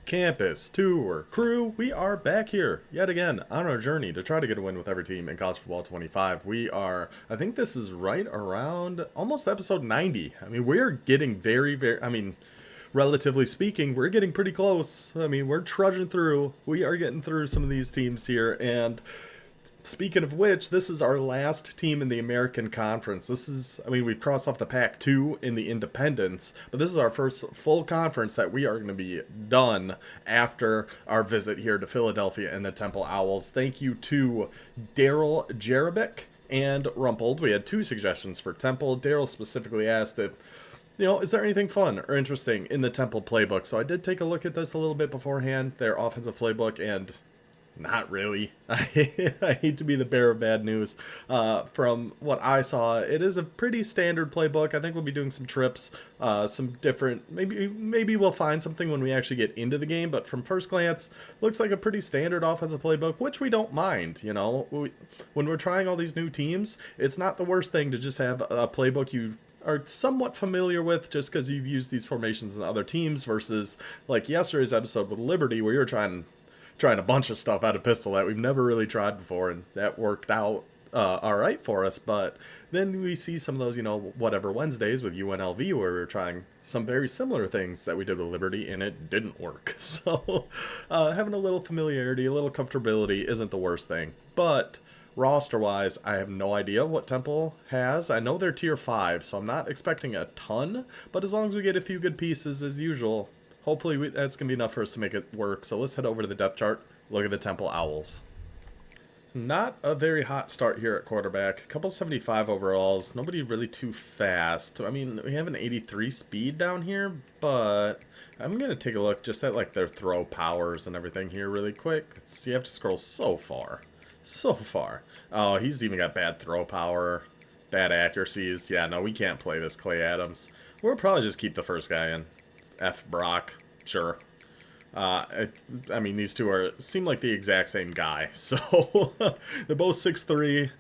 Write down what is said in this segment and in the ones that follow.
Campus Tour Crew, we are back here yet again on our journey to try to get a win with every team in college football 25. We are, I think this is right around almost episode 90. I mean, we're getting relatively speaking, we're getting pretty close. I mean, we're trudging through. We are getting through some of these teams here, and speaking of which, this is our last team in the American Conference. We've crossed off the Pac-2 in the Independents, but this is our first full conference that we are going to be done after our visit here to Philadelphia and the Temple Owls. Thank you to Daryl Jerebick and Rumpled. We had two suggestions for Temple. Daryl specifically asked if, is there anything fun or interesting in the Temple playbook? So I did take a look at this a little bit beforehand, their offensive playbook, and not really. I hate to be the bearer of bad news. From what I saw, it is a pretty standard playbook. I think we'll be doing some trips, some different. Maybe we'll find something when we actually get into the game. But from first glance, looks like a pretty standard offensive playbook, which we don't mind. When we're trying all these new teams, it's not the worst thing to just have a playbook you are somewhat familiar with just because you've used these formations in other teams versus like yesterday's episode with Liberty where you were trying a bunch of stuff out of pistol that we've never really tried before, and that worked out all right for us. But then we see some of those, whatever Wednesdays with UNLV where we were trying some very similar things that we did with Liberty, and it didn't work. So having a little familiarity, a little comfortability isn't the worst thing. But roster-wise, I have no idea what Temple has. I know they're tier 5, so I'm not expecting a ton, but as long as we get a few good pieces as usual, hopefully that's going to be enough for us to make it work. So let's head over to the depth chart, look at the Temple Owls. Not a very hot start here at quarterback. A couple 75 overalls. Nobody really too fast. I mean, we have an 83 speed down here, but I'm going to take a look just at like their throw powers and everything here really quick. You have to scroll so far. So far. Oh, he's even got bad throw power, bad accuracies. Yeah, no, we can't play this Clay Adams. We'll probably just keep the first guy in. F. Brock, sure. These two seem like the exact same guy, so they're both 6'3".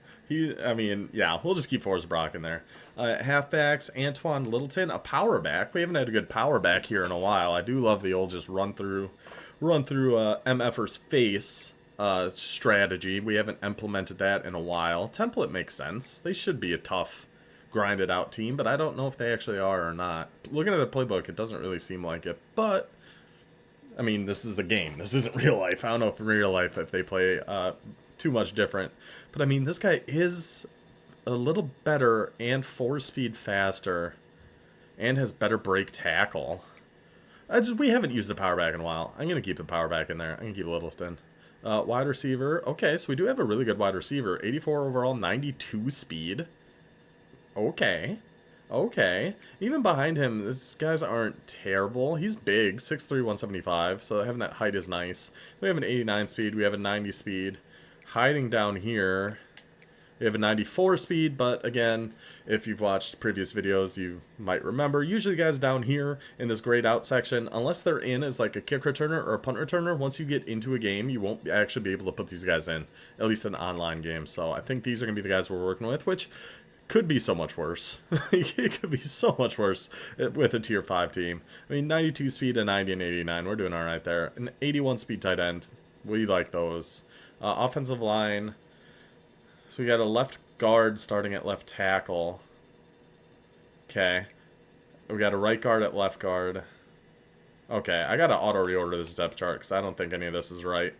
We'll just keep Forrest Brock in there. Halfbacks, Antoine Littleton, a power back. We haven't had a good power back here in a while. I do love the old just run through MFer's face strategy. We haven't implemented that in a while. Template makes sense. They should be a tough, grinded out team, but I don't know if they actually are or not. Looking at the playbook, it doesn't really seem like it, but I mean, this is a game. This isn't real life. I don't know if in real life if they play too much different, but I mean, this guy is a little better and 4-speed faster and has better break tackle. We haven't used the power back in a while. I'm going to keep the power back in there. I'm going to keep Littleton. Wide receiver. Okay, so we do have a really good wide receiver. 84 overall, 92 speed. Okay. Even behind him, these guys aren't terrible. He's big, 6'3", 175, so having that height is nice. We have an 89 speed, we have a 90 speed. Hiding down here, we have a 94 speed, but again, if you've watched previous videos, you might remember, usually guys down here in this grayed out section, unless they're in as like a kick returner or a punt returner, once you get into a game, you won't actually be able to put these guys in, at least an online game. So I think these are going to be the guys we're working with, which could be so much worse. It could be so much worse with a tier 5 team. I mean, 92 speed, a 90, and 89. We're doing all right there. An 81 speed tight end. We like those. Offensive line. So we got a left guard starting at left tackle. Okay. We got a right guard at left guard. Okay, I got to auto-reorder this depth chart because I don't think any of this is right.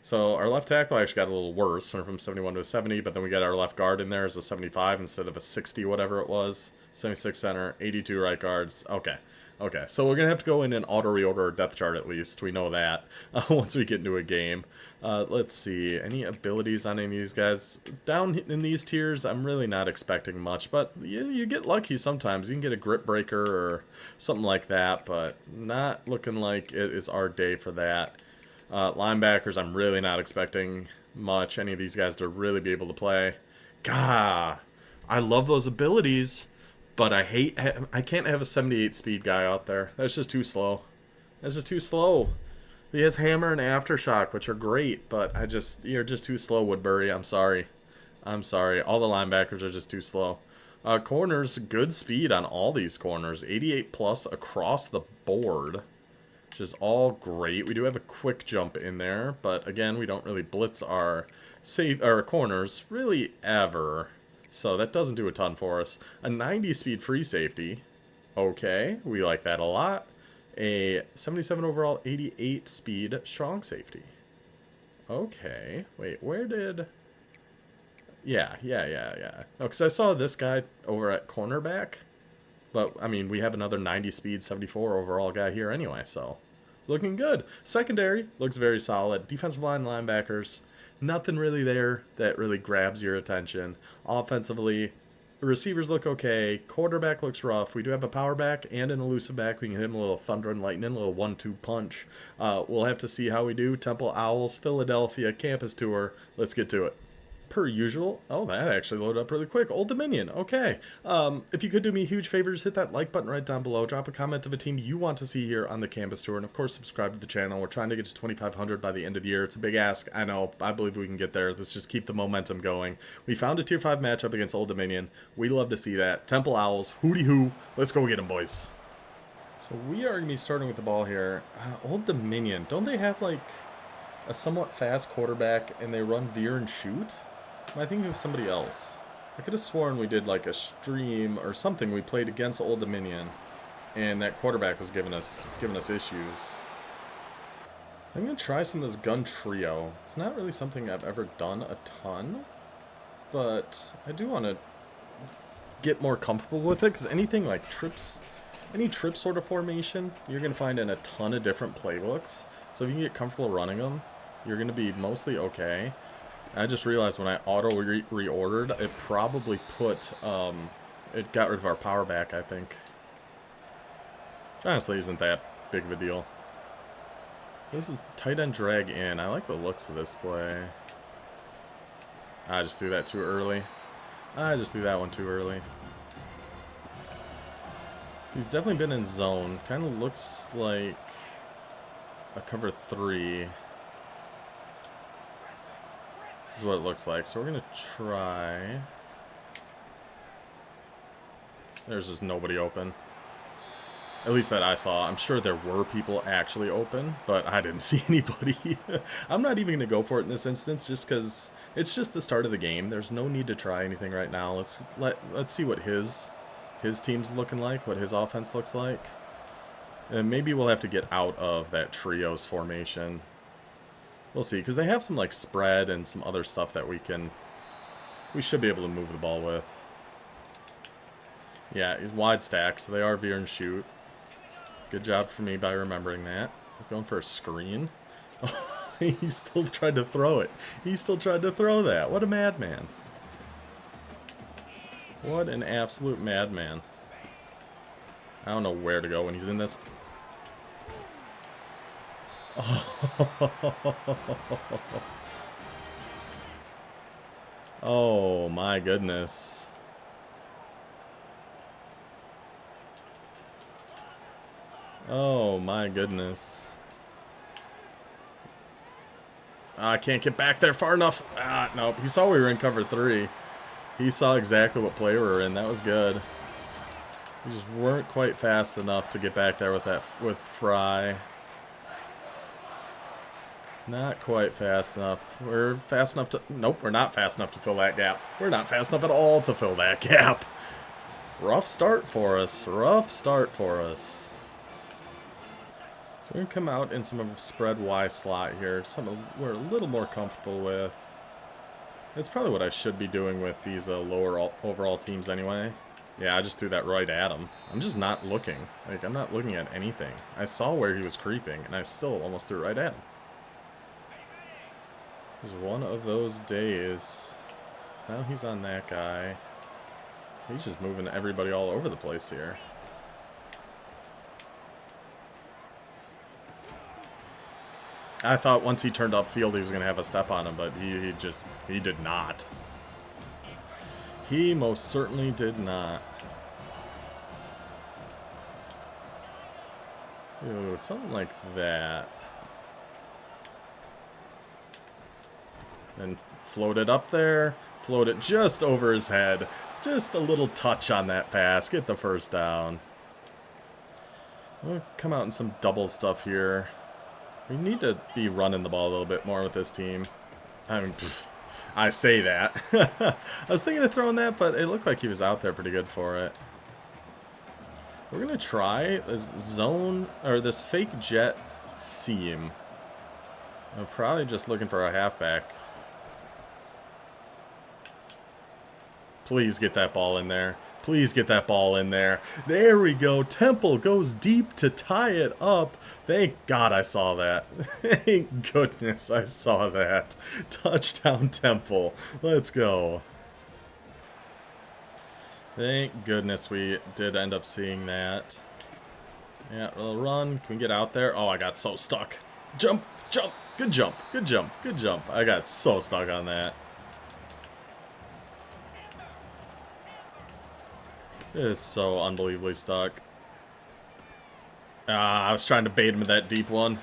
So our left tackle actually got a little worse, went from 71 to a 70, but then we got our left guard in there as a 75 instead of a 60, whatever it was. 76 center, 82 right guards. Okay, so we're going to have to go in and auto-reorder our depth chart at least. We know that once we get into a game. Let's see, any abilities on any of these guys? Down in these tiers, I'm really not expecting much, but you get lucky sometimes. You can get a grip breaker or something like that, but not looking like it is our day for that. Linebackers, I'm really not expecting much. Any of these guys to really be able to play. Gah, I love those abilities, but I can't have a 78 speed guy out there. That's just too slow. He has hammer and aftershock, which are great, but you're just too slow, Woodbury. I'm sorry. All the linebackers are just too slow. Corners, good speed on all these corners. 88 plus across the board. which is all great. We do have a quick jump in there, but again, we don't really blitz our corners really ever. So that doesn't do a ton for us. A 90 speed free safety. Okay, we like that a lot. A 77 overall, 88 speed strong safety. Okay, wait, where did... Yeah. No, because I saw this guy over at cornerback. But, I mean, we have another 90 speed, 74 overall guy here anyway, so... Looking good. Secondary looks very solid. Defensive line, linebackers, nothing really there that really grabs your attention. Offensively, receivers look okay. Quarterback looks rough. We do have a power back and an elusive back. We can hit him a little thunder and lightning, a little 1-2 punch. We'll have to see how we do. Temple Owls, Philadelphia, campus tour. Let's get to it. Per usual. Oh, that actually loaded up really quick. Old Dominion. Okay. If you could do me a huge favor, just hit that like button right down below. Drop a comment of a team you want to see here on the campus tour. And, of course, subscribe to the channel. We're trying to get to 2,500 by the end of the year. It's a big ask. I know. I believe we can get there. Let's just keep the momentum going. We found a Tier 5 matchup against Old Dominion. We love to see that. Temple Owls. Hooty-hoo. Let's go get them, boys. So we are going to be starting with the ball here. Old Dominion. Don't they have, like, a somewhat fast quarterback and they run Veer and Shoot? Am I thinking of somebody else? I could have sworn we did like a stream or something. We played against Old Dominion, and that quarterback was giving us issues. I'm gonna try some of this gun trio. It's not really something I've ever done a ton, but I do want to get more comfortable with it because anything like trips, any trip sort of formation, you're gonna find in a ton of different playbooks. So if you can get comfortable running them, you're gonna be mostly okay. I just realized when I reordered, it probably put, it got rid of our power back, I think. Which honestly isn't that big of a deal. So this is tight end drag in. I like the looks of this play. I just threw that too early. I just threw that one too early. He's definitely been in zone. Kind of looks like a cover 3. This is what it looks like. So we're going to try. There's just nobody open. At least that I saw. I'm sure there were people actually open, but I didn't see anybody. I'm not even going to go for it in this instance just because it's just the start of the game. There's no need to try anything right now. Let's see what his team's looking like, what his offense looks like. And maybe we'll have to get out of that trios formation. We'll see, because they have some like spread and some other stuff that we should be able to move the ball with. Yeah, he's wide stack, so they are Veer and Shoot. Good job for me by remembering that. I'm going for a screen. He still tried to throw it. He still tried to throw that. What a madman. What an absolute madman. I don't know where to go when he's in this. Oh my goodness. Oh my goodness. I can't get back there far enough. Nope. He saw we were in cover 3. He saw exactly what play we were in. That was good. We just weren't quite fast enough to get back there with Fry. Not quite fast enough. We're fast enough to... Nope, we're not fast enough to fill that gap. We're not fast enough at all to fill that gap. Rough start for us. Rough start for us. So we're going to come out in some of spread Y slot here. Something we're a little more comfortable with. It's probably what I should be doing with these lower overall teams anyway. Yeah, I just threw that right at him. I'm just not looking. Like, I'm not looking at anything. I saw where he was creeping, and I still almost threw it right at him. It was one of those days. So now he's on that guy. He's just moving everybody all over the place here. I thought once he turned upfield he was going to have a step on him, but he did not. He most certainly did not. Ooh, something like that. And float it up there. Float it just over his head. Just a little touch on that pass. Get the first down. We'll come out in some double stuff here. We need to be running the ball a little bit more with this team. I mean, I say that. I was thinking of throwing that, but it looked like he was out there pretty good for it. We're going to try this zone, or this fake jet seam. I'm probably just looking for a halfback. Please get that ball in there. Please get that ball in there. There we go. Temple goes deep to tie it up. Thank God I saw that. Thank goodness I saw that. Touchdown Temple. Let's go. Thank goodness we did end up seeing that. Yeah, we'll run. Can we get out there? Oh, I got so stuck. Jump, jump. Good jump, good jump, good jump. I got so stuck on that. It is so unbelievably stuck. I was trying to bait him with that deep one.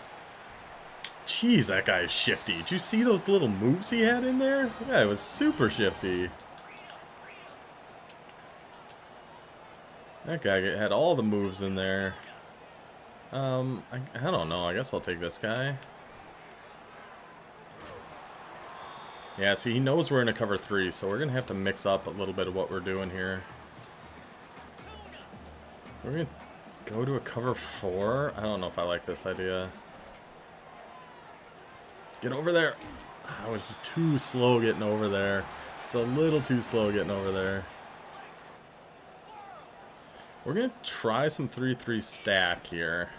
Jeez, that guy is shifty. Did you see those little moves he had in there? That guy was super shifty. That guy had all the moves in there. I don't know. I guess I'll take this guy. Yeah, see, he knows we're in a cover 3, so we're going to have to mix up a little bit of what we're doing here. We're going to go to a cover 4. I don't know if I like this idea. Get over there. I was just too slow getting over there. It's a little too slow getting over there. We're going to try some 3-3 stack here.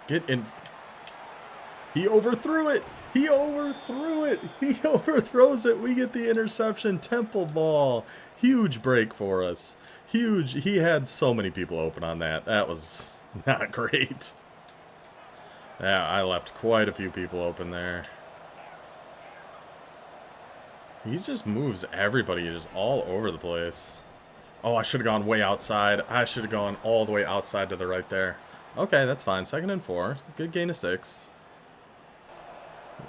Get in. He overthrew it. He overthrew it. He overthrows it. We get the interception. Temple ball. Huge break for us. Huge. He had so many people open on that. That was not great. Yeah, I left quite a few people open there. He just moves everybody just all over the place. Oh, I should have gone way outside. I should have gone all the way outside to the right there. Okay, that's fine. 2nd and 4. Good gain of 6.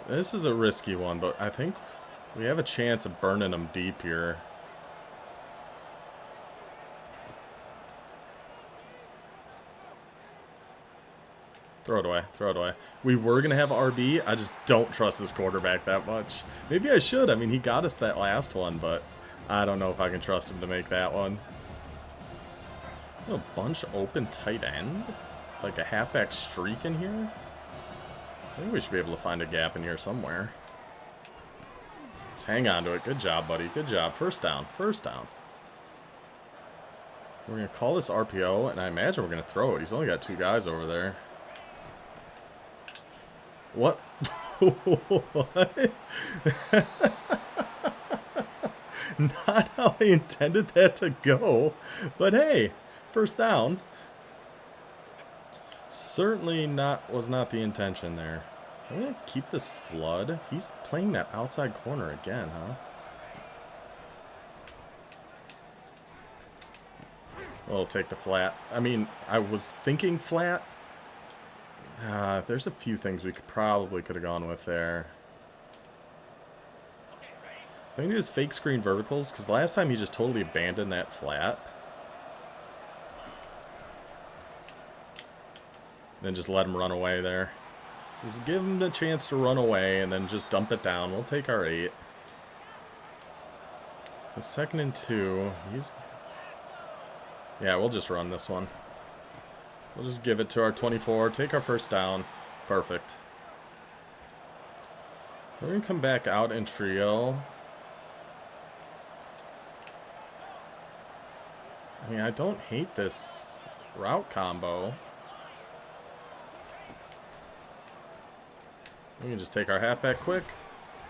This is a risky one, but I think we have a chance of burning them deep here. Throw it away. Throw it away. We were going to have RB. I just don't trust this quarterback that much. Maybe I should. I mean, he got us that last one, but I don't know if I can trust him to make that one. A bunch open tight end? Like a halfback streak in here? I think we should be able to find a gap in here somewhere. Just hang on to it. Good job, buddy. Good job. First down. First down. We're going to call this RPO, and I imagine we're going to throw it. He's only got 2 guys over there. What? What? Not how I intended that to go. But hey, first down. Certainly was not the intention there. I'm going to keep this flood. He's playing that outside corner again, huh? We'll take the flat. I mean, I was thinking flat. There's a few things we probably could have gone with there. So I'm going to do this fake screen verticals, because last time he just totally abandoned that flat. Then just let him run away there. Just give him the chance to run away and then just dump it down. We'll take our 8. So 2nd and 2. Yeah, we'll just run this one. We'll just give it to our 24. Take our first down. Perfect. We're going to come back out in trio. I mean, I don't hate this route combo. We can just take our halfback quick.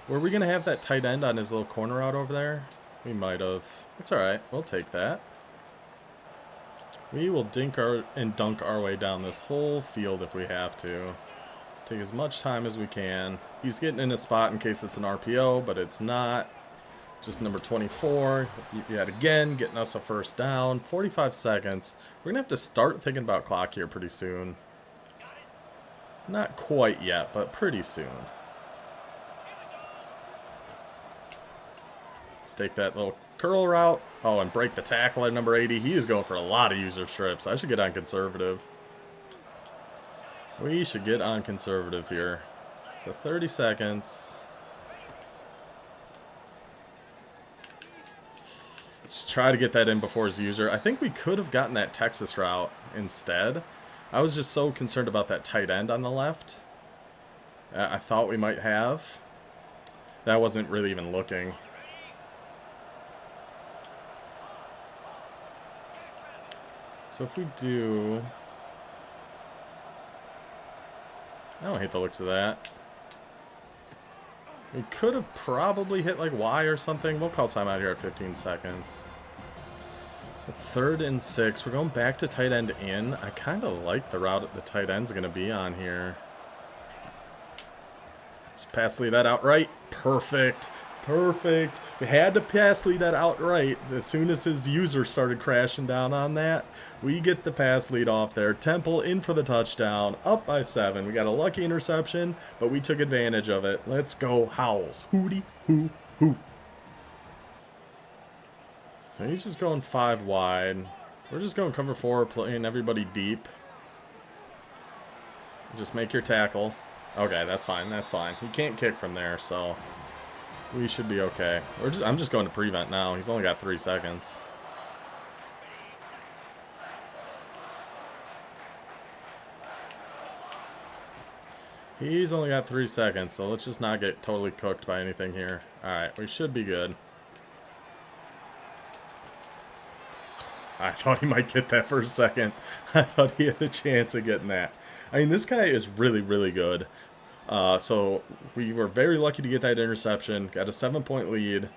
Were we going to have that tight end on his little corner out over there? We might have. It's alright. We'll take that. We will dunk our way down this whole field if we have to. Take as much time as we can. He's getting in a spot in case it's an RPO, but it's not. Just number 24, yet again, getting us a first down. 45 seconds. We're going to have to start thinking about clock here pretty soon. Not quite yet, but pretty soon. Let's take that little curl route. Oh, and break the tackle at number 80. He is going for a lot of user strips. I should get on conservative. We should get on conservative here. So 30 seconds. Just try to get that in before his user. I think we could have gotten that Texas route instead. I was just so concerned about that tight end on the left. I thought we might have. That wasn't really even looking. So if we do... I don't hate the looks of that. We could have probably hit like Y or something. We'll call timeout here at 15 seconds. So 3rd and 6. We're going back to tight end in. I kind of like the route the tight end's going to be on here. Just pass lead that outright. Perfect. Perfect. We had to pass lead that outright. As soon as his user started crashing down on that, we get the pass lead off there. Temple in for the touchdown. Up by 7. We got a lucky interception, but we took advantage of it. Let's go Howls. Hootie, hoo, hoo. So he's just going 5 wide. We're just going cover 4, playing everybody deep. Just make your tackle. Okay, that's fine. That's fine. He can't kick from there, so... we should be okay. I'm just going to prevent now. He's only got 3 seconds. He's only got 3 seconds, so let's just not get totally cooked by anything here. Alright, we should be good. I thought he might get that for a second. I thought he had a chance of getting that. I mean, this guy is really, really good. So we were very lucky to get that interception, got a 7-point lead,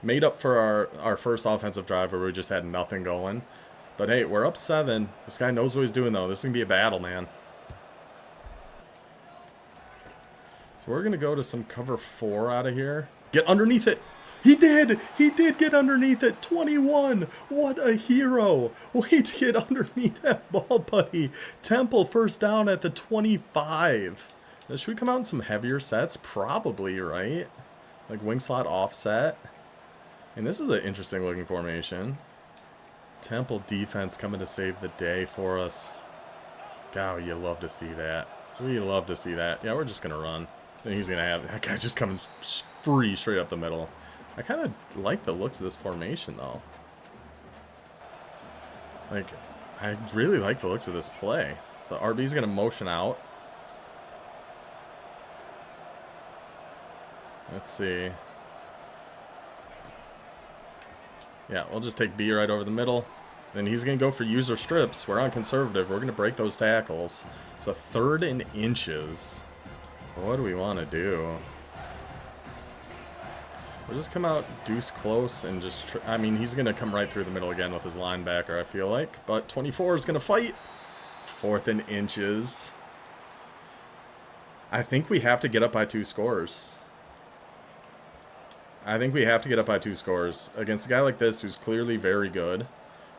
made up for our first offensive drive where we just had nothing going. But hey, we're up 7. This guy knows what he's doing though. This is going to be a battle, man. So we're going to go to some cover 4 out of here. Get underneath it. He did! He did get underneath it. 21. What a hero. Way to get underneath that ball, buddy. Temple first down at the 25. Should we come out in some heavier sets? Probably, right? Like wing slot offset. And this is an interesting looking formation. Temple defense coming to save the day for us. God, you love to see that. We love to see that. Yeah, we're just going to run. Then he's going to have that guy just coming free straight up the middle. I kind of like the looks of this formation, though. Like, I really like the looks of this play. So RB's going to motion out. Let's see. Yeah, we'll just take B right over the middle. Then he's going to go for user strips. We're on conservative. We're going to break those tackles. So 3rd and inches. What do we want to do? We'll just come out deuce close and just... I mean, he's going to come right through the middle again with his linebacker, I feel like. But 24 is going to fight. 4th and inches. I think we have to get up by 2 scores. I think we have to get up by 2 scores. Against a guy like this who's clearly very good,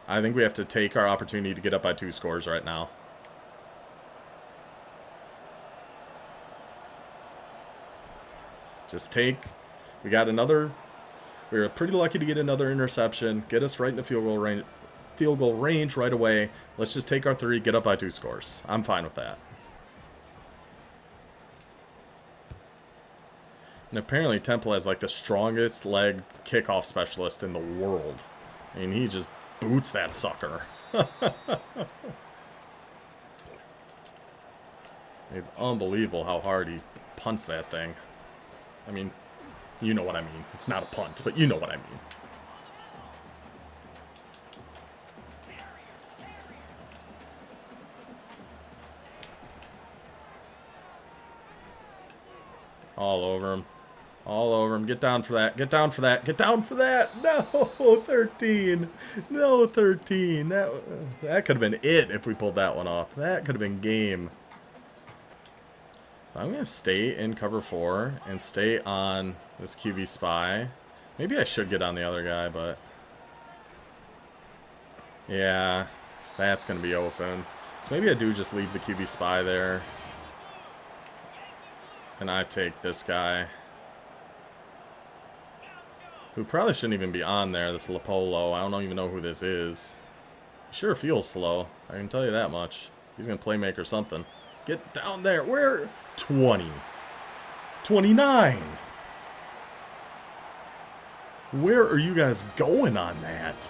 I think we have to take our opportunity to get up by 2 scores right now. Just take... We got another... We were pretty lucky to get another interception. Get us right in the field goal range right away. Let's just take our 3, get up by 2 scores. I'm fine with that. And apparently Temple has like the strongest leg kickoff specialist in the world. I mean, he just boots that sucker. It's unbelievable how hard he punts that thing. I mean, you know what I mean. It's not a punt, but you know what I mean. All over him. All over him. Get down for that. Get down for that. Get down for that. No, 13. No, 13. That could have been it if we pulled that one off. That could have been game. So I'm going to stay in cover 4 and stay on this QB spy. Maybe I should get on the other guy, but... yeah, so that's going to be open. So maybe I do just leave the QB spy there. And I take this guy. who probably shouldn't even be on there, this Lapolo. I don't even know who this is. He sure feels slow. I can tell you that much. He's going to playmaker or something. Get down there. Where? 20. 29. Where are you guys going on that?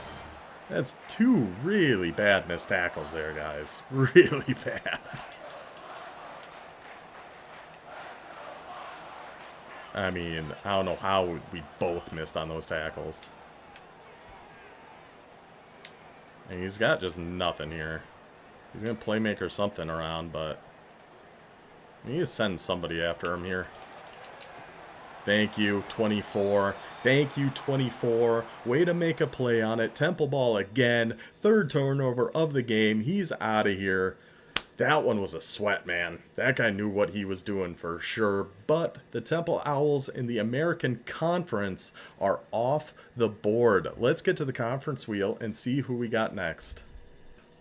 That's 2 really bad missed tackles there, guys. Really bad. I mean, I don't know how we both missed on those tackles. And he's got just nothing here. He's going to playmaker something around, but he needs to send somebody after him here. Thank you, 24. Thank you, 24. Way to make a play on it. Temple ball again. 3rd turnover of the game. He's out of here. That one was a sweat, man. That guy knew what he was doing for sure. But the Temple Owls in the American Conference are off the board. Let's get to the conference wheel and see who we got next.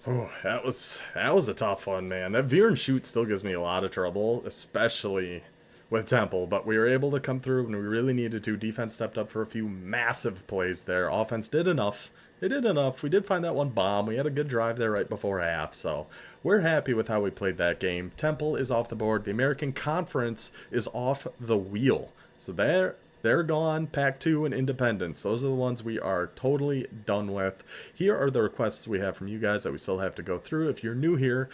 Oh, that was a tough one, man. That Veer and Shoot still gives me a lot of trouble, especially with Temple, but we were able to come through when we really needed to. Defense stepped up for a few massive plays there. Offense did enough. They did enough. We did find that one bomb. We had a good drive there right before half, so we're happy with how we played that game. Temple is off the board. The American Conference is off the wheel. So they're gone. Pac-2 and Independence. Those are the ones we are totally done with. Here are the requests we have from you guys that we still have to go through. If you're new here,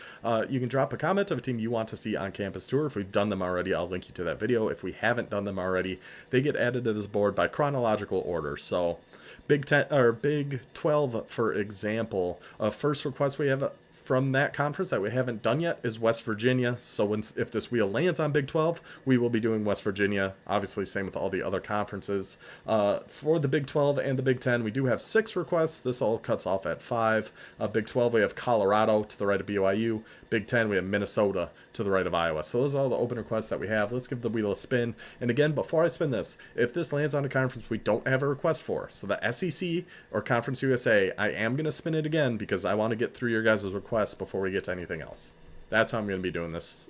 you can drop a comment of a team you want to see on campus tour. If we've done them already, I'll link you to that video. If we haven't done them already, they get added to this board by chronological order. So Big 10 or Big 12, for example, first request we have from that conference that we haven't done yet is West Virginia. So if this wheel lands on Big 12, we will be doing West Virginia. Obviously, same with all the other conferences. For the Big 12 and the Big 10, we do have 6 requests. This all cuts off at 5. Big 12, we have Colorado to the right of BYU. Big 10, we have Minnesota to the right of Iowa. So those are all the open requests that we have. Let's give the wheel a spin. And again, before I spin this, if this lands on a conference we don't have a request for, so the SEC or Conference USA, I am going to spin it again because I want to get through your guys' requests before we get to anything else. That's how I'm going to be doing this.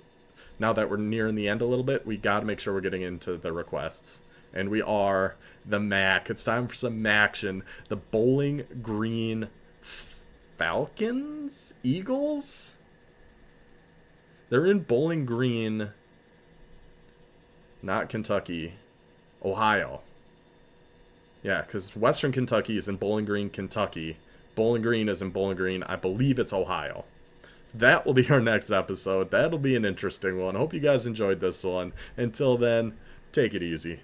Now that we're nearing the end a little bit, we got to make sure we're getting into the requests. And we are the MAC. It's time for some action. The Bowling Green Falcons? Eagles? They're in Bowling Green, not Kentucky, Ohio. Yeah, because Western Kentucky is in Bowling Green, Kentucky. Bowling Green is in Bowling Green. I believe it's Ohio. So that will be our next episode. That'll be an interesting one. Hope you guys enjoyed this one. Until then, take it easy.